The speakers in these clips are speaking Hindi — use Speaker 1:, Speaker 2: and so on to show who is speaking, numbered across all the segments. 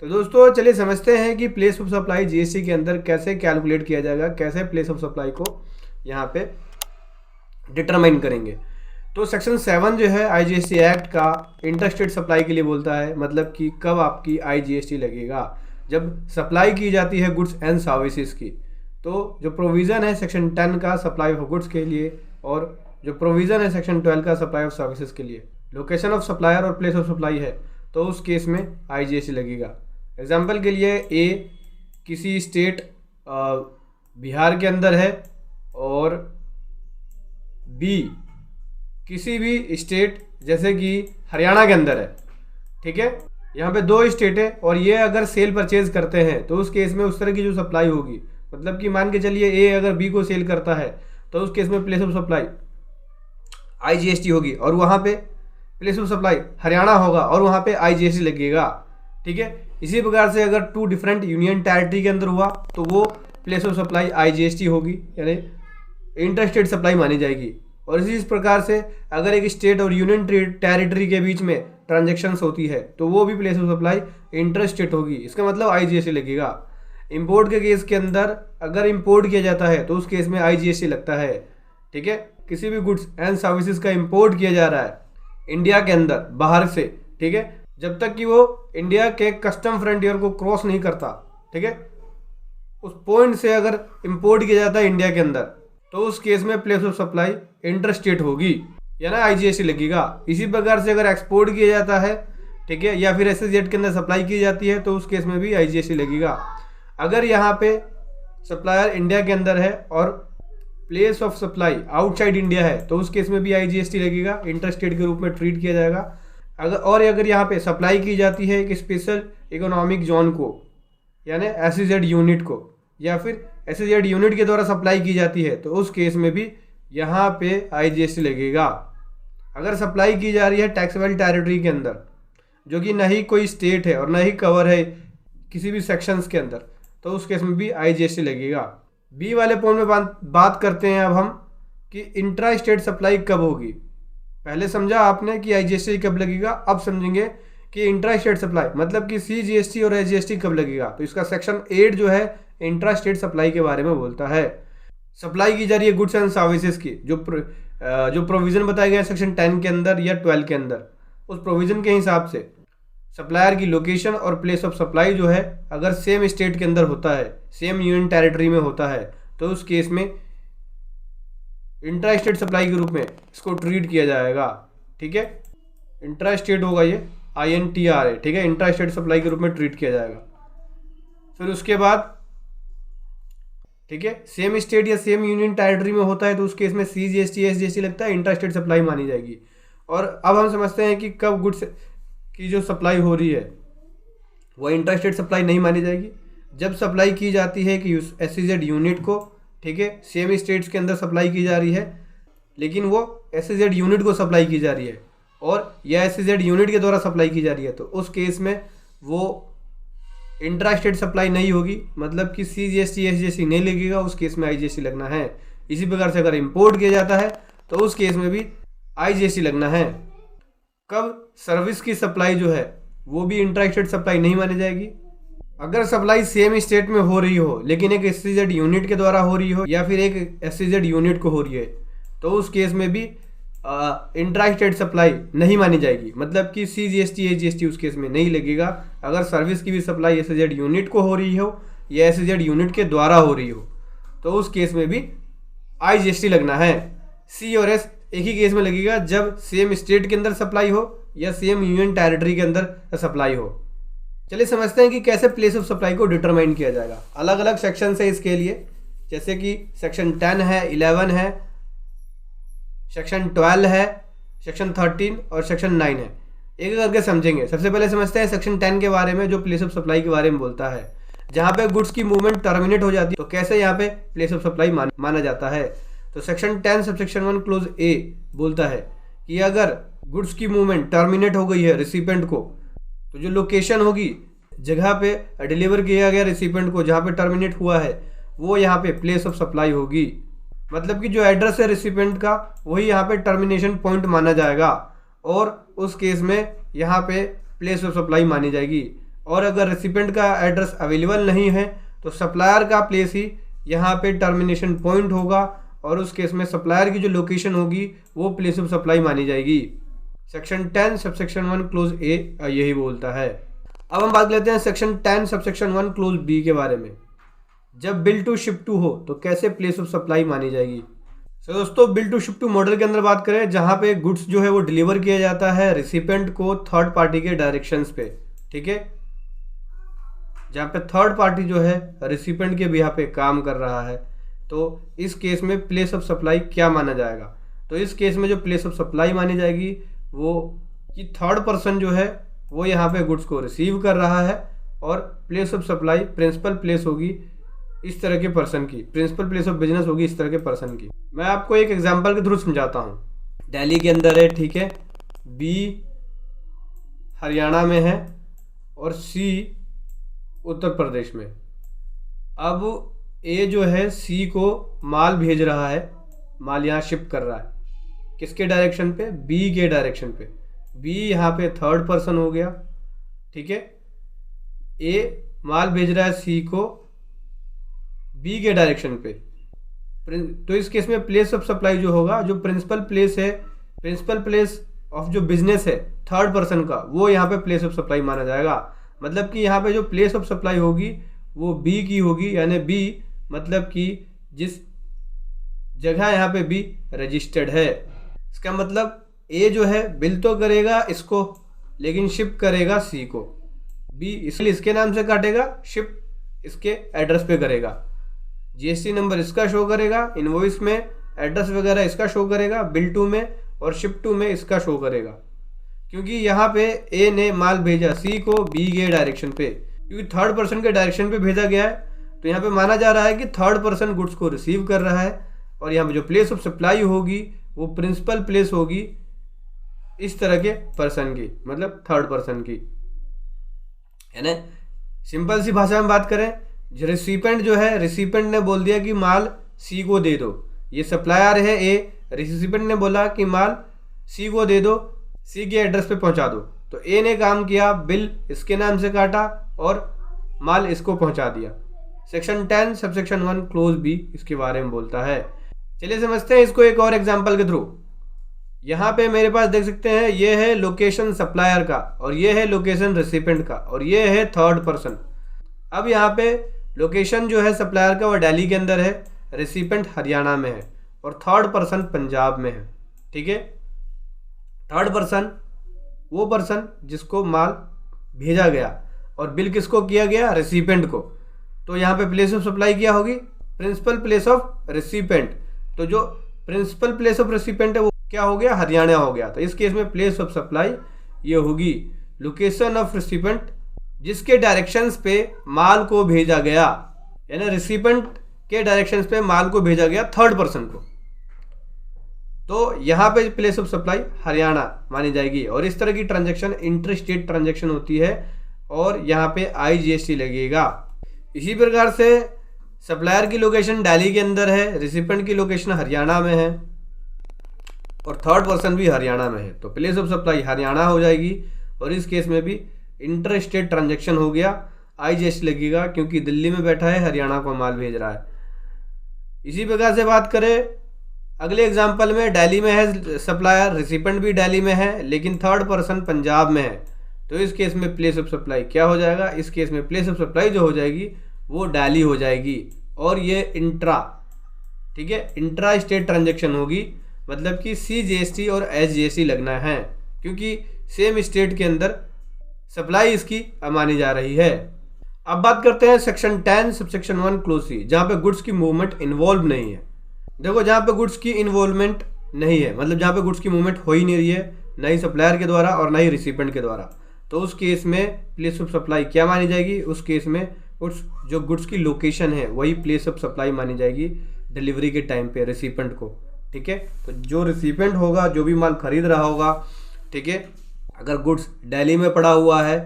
Speaker 1: तो दोस्तों चलिए समझते हैं कि प्लेस ऑफ सप्लाई जीएसटी के अंदर कैसे कैलकुलेट किया जाएगा, कैसे प्लेस ऑफ सप्लाई को यहाँ पे डिटरमाइन करेंगे। तो सेक्शन 7 जो है आईजीएसटी एक्ट का इंटरस्टेट सप्लाई के लिए बोलता है, मतलब कि कब आपकी आईजीएसटी लगेगा, जब सप्लाई की जाती है गुड्स एंड सर्विसेज की। तो जो प्रोविज़न है सेक्शन 10 का सप्लाई ऑफ गुड्स के लिए, और जो प्रोविज़न है सेक्शन 12 का सप्लाई ऑफ सर्विसेज के लिए, लोकेशन ऑफ सप्लायर और प्लेस ऑफ सप्लाई है तो उस केस में आईजीएसटी लगेगा। एग्जाम्पल के लिए ए किसी स्टेट बिहार के अंदर है और बी किसी भी स्टेट जैसे कि हरियाणा के अंदर है, ठीक है। यहाँ पे दो स्टेट है और ये अगर सेल परचेज करते हैं तो उस केस में उस तरह की जो सप्लाई होगी, मतलब कि मान के चलिए ए अगर बी को सेल करता है तो उस केस में प्लेस ऑफ सप्लाई आईजीएसटी होगी, और वहाँ पे प्लेस ऑफ सप्लाई हरियाणा होगा और वहाँ पे आईजीएसटी लगेगा, ठीक है। इसी प्रकार से अगर 2 डिफरेंट यूनियन टेरिटरी के अंदर हुआ तो वो प्लेस ऑफ सप्लाई आईजीएसटी होगी, यानी इंटरस्टेट सप्लाई मानी जाएगी। और इसी प्रकार से अगर एक स्टेट और यूनियन टेरिटरी के बीच में ट्रांजैक्शंस होती है तो वो भी प्लेस ऑफ सप्लाई इंटरस्टेट होगी, इसका मतलब आईजीएसटी लगेगा। इंपोर्ट के केस के अंदर अगर इंपोर्ट किया जाता है तो उस केस में आईजीएसटी लगता है, ठीक है। किसी भी गुड्स एंड सर्विसेज का इंपोर्ट किया जा रहा है इंडिया के अंदर बाहर से, ठीक है, जब तक कि वो इंडिया के कस्टम फ्रंटियर को क्रॉस नहीं करता, ठीक है, उस पॉइंट से अगर इंपोर्ट किया जाता है इंडिया के अंदर तो उस केस में प्लेस ऑफ सप्लाई इंटरस्टेट होगी, या ना आईजीएसटी लगेगा। इसी प्रकार से अगर एक्सपोर्ट किया जाता है, ठीक है, या फिर एसईजेड के अंदर सप्लाई की जाती है तो उस केस में भी आईजीएसटी लगेगा। अगर यहाँ पे सप्लायर इंडिया के अंदर है और place of supply outside India है तो उस केस में भी आईजीएसटी लगेगा, इंटरस्टेट के रूप में ट्रीट किया जाएगा। अगर यहाँ पे सप्लाई की जाती है एक स्पेशल इकोनॉमिक जोन को, यानी एसईजेड यूनिट को, या फिर एसईजेड यूनिट के द्वारा सप्लाई की जाती है तो उस केस में भी यहाँ पे आईजीएसटी लगेगा। अगर सप्लाई की जा रही है टैक्सेबल टेरिटरी के अंदर जो कि न ही कोई स्टेट है और न ही कवर है किसी भी सेक्शंस के अंदर तो उस केस में भी आईजीएसटी लगेगा। बी वाले पॉइंट में बात करते हैं अब हम कि इंट्रा स्टेट सप्लाई कब होगी। पहले समझा आपने कि आईजीएसटी कब लगेगा, अब समझेंगे कि इंट्रा स्टेट सप्लाई मतलब कि सीजीएसटी और एसजीएसटी कब लगेगा। तो इसका सेक्शन 8 जो है इंट्रा स्टेट सप्लाई के बारे में बोलता है। सप्लाई की जा रही है गुड्स एंड सर्विसेज की, जो प्रोविज़न बताया गया है सेक्शन 10 के अंदर या 12 के अंदर, उस प्रोविज़न के हिसाब से सप्लायर की लोकेशन और प्लेस ऑफ सप्लाई जो है अगर सेम स्टेट के अंदर होता है, सेम यूनियन टेरिटरी में होता है तो उस केस में इंट्रा स्टेट सप्लाई के रूप में इसको ट्रीट किया जाएगा, ठीक है। इंट्रा स्टेट होगा ये INTR है, ठीक है, इंट्रा स्टेट सप्लाई के रूप में ट्रीट किया जाएगा। फिर उसके बाद, ठीक है, सेम स्टेट या सेम यूनियन टेरिटरी में होता है तो उस केस में सीजीएसटी एसजीएसटी लगता है, इंट्रा स्टेट सप्लाई मानी जाएगी। और अब हम समझते हैं कि कब गुड्स की जो सप्लाई हो रही है वो इंट्रा स्टेट सप्लाई नहीं मानी जाएगी। जब सप्लाई की जाती है कि एसईजेड यूनिट को, ठीक है, सेम स्टेट्स के अंदर सप्लाई की जा रही है लेकिन वो एसईजेड यूनिट को सप्लाई की जा रही है और यह एसईजेड यूनिट के द्वारा सप्लाई की जा रही है तो उस केस में वो इंट्रा स्टेट सप्लाई नहीं होगी, मतलब कि सीजीएसटी एसजीएसटी नहीं लगेगा, उस केस में आईजीएसटी लगना है। इसी प्रकार से अगर इंपोर्ट किया जाता है तो उस केस में भी आईजीएसटी लगना है। कब सर्विस की सप्लाई जो है वो भी इंट्रा स्टेट सप्लाई नहीं मानी जाएगी। अगर सप्लाई सेम स्टेट में हो रही हो लेकिन एक एसईजेड यूनिट के द्वारा हो रही हो या फिर एक एसईजेड यूनिट को हो रही है तो उस केस में भी इंट्रा स्टेट सप्लाई नहीं मानी जाएगी, मतलब कि सीजीएसटी एजीएसटी उस केस में नहीं लगेगा। अगर सर्विस की भी सप्लाई एसईजेड यूनिट को हो रही हो या एसईजेड यूनिट के द्वारा हो रही हो तो उस केस में भी आईजीएसटी लगना है। सी और एस एक ही केस में लगेगा जब सेम स्टेट के अंदर सप्लाई हो या सेम यूनियन टेरिटरी के अंदर सप्लाई हो। चलिए समझते हैं कि कैसे प्लेस ऑफ सप्लाई को डिटरमाइन किया जाएगा। अलग अलग सेक्शन है इसके लिए, जैसे कि सेक्शन 10 है, 11 है, सेक्शन 12 है, सेक्शन 13 और सेक्शन 9 है। एक एक करके समझेंगे। सबसे पहले समझते हैं सेक्शन 10 के बारे में जो प्लेस ऑफ सप्लाई के बारे में बोलता है। जहाँ पे गुड्स की मूवमेंट टर्मिनेट हो जाती है तो कैसे यहाँ पे प्लेस ऑफ सप्लाई माना जाता है। तो सेक्शन 10 सबसेक्शन 1 क्लोज ए बोलता है कि अगर गुड्स की मूवमेंट टर्मिनेट हो गई है रिसिपेंट को तो जो लोकेशन होगी जगह पे डिलीवर किया गया रिसिपेंट को जहाँ पे टर्मिनेट हुआ है वो यहाँ पे प्लेस ऑफ सप्लाई होगी। मतलब कि जो एड्रेस है रिसिपेंट का वही यहाँ पे टर्मिनेशन पॉइंट माना जाएगा और उस केस में यहाँ पे प्लेस ऑफ सप्लाई मानी जाएगी। और अगर रेसिपेंट का एड्रेस अवेलेबल नहीं है तो सप्लायर का प्लेस ही यहाँ पे टर्मिनेशन पॉइंट होगा, और उस केस में सप्लायर की जो लोकेशन होगी वो प्लेस ऑफ सप्लाई मानी जाएगी। सेक्शन 10 सबसेक्शन 1 क्लोज ए यही बोलता है। अब हम बात लेते हैं सेक्शन 10 सबसेक्शन 1 क्लोज बी के बारे में। जब बिल टू शिप टू हो तो कैसे प्लेस ऑफ सप्लाई मानी जाएगी। तो दोस्तों bill to ship to model के अंदर बात करें, जहां पे गुड्स जो है वो डिलीवर किया जाता है रिसिपेंट को थर्ड पार्टी के डायरेक्शंस पे, ठीक है, जहां पे थर्ड पार्टी जो है रिसिपेंट के बिहाफ पे काम कर रहा है, तो इस केस में प्लेस ऑफ सप्लाई क्या माना जाएगा। तो इस केस में जो प्लेस ऑफ सप्लाई मानी जाएगी वो कि थर्ड पर्सन जो है वो यहाँ पे गुड्स को रिसीव कर रहा है, और place of supply principal place होगी इस तरह के पर्सन की, प्रिंसिपल प्लेस ऑफ बिजनेस होगी इस तरह के पर्सन की। मैं आपको एक एग्जांपल के थ्रू समझाता हूँ। दिल्ली के अंदर है, ठीक है, बी हरियाणा में है और सी उत्तर प्रदेश में। अब ए जो है सी को माल भेज रहा है, माल यहाँ शिप कर रहा है, किसके डायरेक्शन पे, बी के डायरेक्शन पे। बी यहाँ पे थर्ड पर्सन हो गया, ठीक है। ए माल भेज रहा है सी को बी के डायरेक्शन पे, तो इस केस में प्लेस ऑफ सप्लाई जो होगा, जो प्रिंसिपल प्लेस है, प्रिंसिपल प्लेस ऑफ जो बिजनेस है थर्ड पर्सन का, वो यहाँ पे प्लेस ऑफ सप्लाई माना जाएगा। मतलब कि यहाँ पे जो प्लेस ऑफ सप्लाई होगी वो बी की होगी, यानी बी मतलब कि जिस जगह यहाँ पे बी रजिस्टर्ड है। इसका मतलब ए जो है बिल तो करेगा इसको, लेकिन शिप करेगा सी को। बी इसलिए इसके नाम से काटेगा, शिप इसके एड्रेस पे करेगा, जीएसटी नंबर इसका शो करेगा, इनवॉइस में एड्रेस वगैरह इसका शो करेगा, बिल टू में और शिप टू में इसका शो करेगा। क्योंकि यहाँ पे ए ने माल भेजा सी को बी के डायरेक्शन पे, क्योंकि थर्ड पर्सन के डायरेक्शन पे भेजा गया है, तो यहाँ पे माना जा रहा है कि थर्ड पर्सन गुड्स को रिसीव कर रहा है, और यहाँ पे जो प्लेस ऑफ सप्लाई होगी वो प्रिंसिपल प्लेस होगी इस तरह के पर्सन की, मतलब थर्ड पर्सन की। यानी सिंपल सी भाषा में बात करें, रिसिपेंट जो है, रिसिपेंट ने बोल दिया कि माल सी को दे दो, ये सप्लायर है ए, रिसिपेंट ने बोला कि माल सी को दे दो, सी के एड्रेस पे पहुंचा दो, तो ए ने काम किया, बिल इसके नाम से काटा और माल इसको पहुंचा दिया। सेक्शन 10 सबसेक्शन 1 क्लोज बी इसके बारे में बोलता है। चलिए समझते हैं इसको एक और एग्जांपल के थ्रू। यहाँ पे मेरे पास देख सकते हैं, ये है लोकेशन सप्लायर का, और ये है लोकेशन रिसिपेंट का, और ये है थर्ड पर्सन। अब यहाँ पे लोकेशन जो है सप्लायर का वो दिल्ली के अंदर है, रिसिपेंट हरियाणा में है, और थर्ड पर्सन पंजाब में है, ठीक है। थर्ड पर्सन वो पर्सन जिसको माल भेजा गया, और बिल किसको किया गया, रिसिपेंट को। तो यहाँ पे प्लेस ऑफ सप्लाई क्या होगी, प्रिंसिपल प्लेस ऑफ रिसिपेंट। तो जो प्रिंसिपल प्लेस ऑफ रिसिपेंट है वो क्या हो गया, हरियाणा हो गया। तो इस केस में प्लेस ऑफ सप्लाई ये होगी लोकेशन ऑफ रिसिपेंट, जिसके डायरेक्शंस पे माल को भेजा गया, यानी रिसिपेंट के डायरेक्शंस पे माल को भेजा गया थर्ड पर्सन को। तो यहाँ पे प्लेस ऑफ सप्लाई हरियाणा मानी जाएगी, और इस तरह की ट्रांजैक्शन इंटर स्टेट ट्रांजैक्शन होती है, और यहाँ पे IGST लगेगा। इसी प्रकार से सप्लायर की लोकेशन दिल्ली के अंदर है, रिसिपेंट की लोकेशन हरियाणा में है, और थर्ड पर्सन भी हरियाणा में है, तो प्लेस ऑफ सप्लाई हरियाणा हो जाएगी, और इस केस में भी इंटर स्टेट ट्रांजैक्शन हो गया, IGST लगेगा, क्योंकि दिल्ली में बैठा है, हरियाणा को माल भेज रहा है। इसी प्रकार से बात करें अगले एग्जाम्पल में, दिल्ली में है सप्लायर, रिसिपेंट भी दिल्ली में है, लेकिन थर्ड पर्सन पंजाब में है, तो इस केस में प्लेस ऑफ सप्लाई क्या हो जाएगा, इस केस में प्लेस ऑफ सप्लाई जो हो जाएगी वो दिल्ली हो जाएगी, और ये इंट्रा, ठीक है, इंट्रा स्टेट ट्रांजैक्शन होगी। मतलब कि CGST और SGST लगना है, क्योंकि सेम स्टेट के अंदर सप्लाई इसकी मानी जा रही है। अब बात करते हैं सेक्शन 10 सबसेक्शन 1 क्लोज सी, जहाँ पे गुड्स की मूवमेंट इन्वॉल्व नहीं है। देखो जहाँ पे गुड्स की इन्वॉल्वमेंट नहीं है, मतलब जहाँ पे गुड्स की मूवमेंट हो ही नहीं रही है, ना ही सप्लायर के द्वारा और ना ही रिसिपेंट के द्वारा, तो उस केस में प्लेस ऑफ सप्लाई क्या मानी जाएगी, उस केस में उस जो गुड्स की लोकेशन है वही प्लेस ऑफ सप्लाई मानी जाएगी डिलीवरी के टाइम पे रिसिपेंट को, ठीक है। तो जो रिसिपेंट होगा, जो भी माल खरीद रहा होगा, ठीक है, अगर गुड्स दिल्ली में पड़ा हुआ है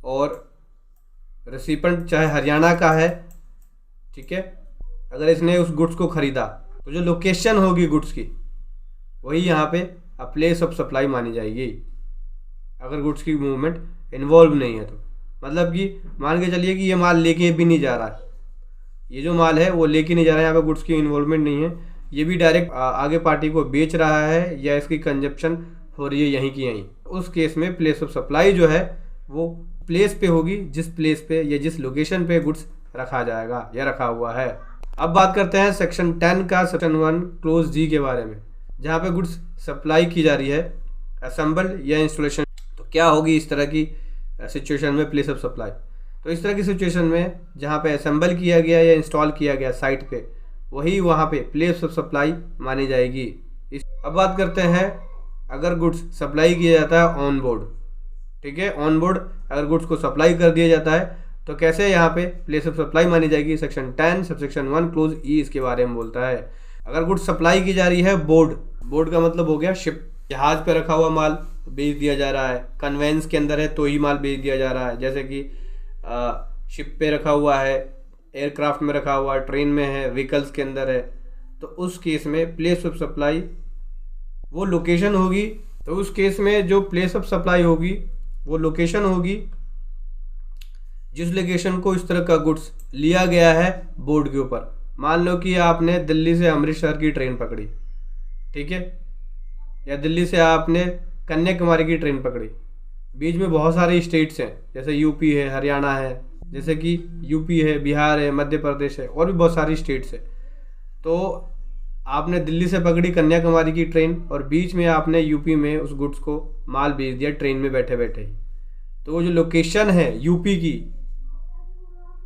Speaker 1: और रिसिपेंट चाहे हरियाणा का है, ठीक है, अगर इसने उस गुड्स को खरीदा तो जो लोकेशन होगी गुड्स की वही यहाँ पे प्लेस ऑफ सप्लाई मानी जाएगी, अगर गुड्स की मूवमेंट इन्वॉल्व नहीं है तो। मतलब कि मान के चलिए कि ये माल लेके भी नहीं जा रहा है, ये जो माल है वो लेके नहीं जा रहा है, यहाँ पे गुड्स की इन्वॉल्वमेंट नहीं है, ये भी डायरेक्ट आगे पार्टी को बेच रहा है या इसकी कंजप्शन हो रही है यहीं की यहीं, उस केस में प्लेस ऑफ सप्लाई जो है वो प्लेस पे होगी, जिस प्लेस पे या जिस लोकेशन पे गुड्स रखा जाएगा या रखा हुआ है। अब बात करते हैं सेक्शन 10 का सेक्शन 1 क्लोज जी के बारे में, जहाँ पे गुड्स सप्लाई की जा रही है असेंबल या इंस्टॉलेशन। तो क्या होगी इस तरह की सिचुएशन में प्लेस ऑफ सप्लाई? तो इस तरह की सिचुएशन में जहाँ पे असेंबल किया गया या इंस्टॉल किया गया साइट पे, वही वहाँ पे प्लेस ऑफ सप्लाई मानी जाएगी। अब बात करते हैं अगर गुड्स सप्लाई किया जाता है ऑन बोर्ड, ठीक है, ऑन बोर्ड अगर गुड्स को सप्लाई कर दिया जाता है तो कैसे यहाँ पे प्लेस ऑफ सप्लाई मानी जाएगी? सेक्शन 10 सबसेक्शन 1 क्लोज ई इसके बारे में बोलता है। अगर गुड्स सप्लाई की जा रही है बोर्ड का मतलब हो गया शिप, जहाज पे रखा हुआ माल बेच दिया जा रहा है, कन्वेंस के अंदर है तो ही माल बेच दिया जा रहा है, जैसे कि शिप पे रखा हुआ है, एयरक्राफ्ट में रखा हुआ है, ट्रेन में है, व्हीकल्स के अंदर है, तो उस केस में प्लेस ऑफ सप्लाई वो लोकेशन होगी। तो उस केस में जो प्लेस ऑफ सप्लाई होगी वो लोकेशन होगी जिस लोकेशन को इस तरह का गुड्स लिया गया है बोर्ड के ऊपर। मान लो कि आपने दिल्ली से अमृतसर की ट्रेन पकड़ी, ठीक है, या दिल्ली से आपने कन्याकुमारी की ट्रेन पकड़ी, बीच में बहुत सारे स्टेट्स हैं, जैसे यूपी है, हरियाणा है, जैसे कि यूपी है, बिहार है, मध्य प्रदेश है, और भी बहुत सारी स्टेट्स है। तो आपने दिल्ली से पकड़ी कन्याकुमारी की ट्रेन और बीच में आपने यूपी में उस गुड्स को माल भेज दिया ट्रेन में बैठे बैठे ही, तो वो जो लोकेशन है यूपी की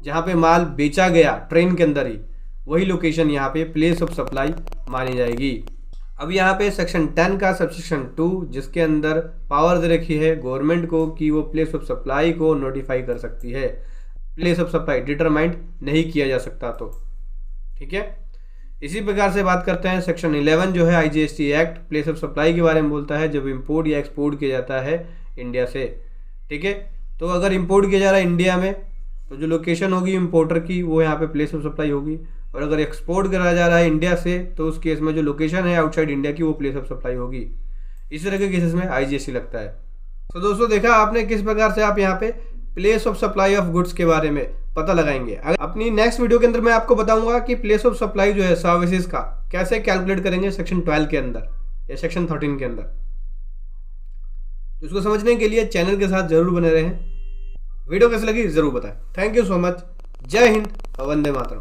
Speaker 1: जहाँ पे माल बेचा गया ट्रेन के अंदर ही, वही लोकेशन यहाँ पे प्लेस ऑफ सप्लाई मानी जाएगी। अब यहाँ पे सेक्शन 10 का सबसेक्शन 2 जिसके अंदर पावर दे रखी है गवर्नमेंट को कि वो प्लेस ऑफ सप्लाई को नोटिफाई कर सकती है, प्लेस ऑफ सप्लाई डिटरमाइंड नहीं किया जा सकता तो, ठीक है। इसी प्रकार से बात करते हैं सेक्शन 11 जो है IGST act place of supply के बारे में बोलता है, जब इंपोर्ट या एक्सपोर्ट किया जाता है इंडिया से, ठीक है। तो अगर इंपोर्ट किया जा रहा है इंडिया में तो जो लोकेशन होगी इंपोर्टर की वो यहाँ पे प्लेस ऑफ सप्लाई होगी, और अगर एक्सपोर्ट करा जा रहा है इंडिया से तो उस केस में जो लोकेशन है आउटसाइड इंडिया की वो प्लेस ऑफ सप्लाई होगी। इस तरह के केसेस में IGST लगता है। तो दोस्तों देखा आपने किस प्रकार से आप यहाँ पे place of supply of goods के बारे में पता लगाएंगे। अगर अपनी नेक्स्ट वीडियो के अंदर मैं आपको बताऊंगा कि प्लेस ऑफ सप्लाई जो है सर्विसेज का कैसे कैलकुलेट करेंगे सेक्शन 12 के अंदर या सेक्शन 13 के अंदर। उसको समझने के लिए चैनल के साथ जरूर बने रहें। वीडियो कैसे लगी जरूर बताएं। Thank you so much. जय हिंद, वंदे मातरम।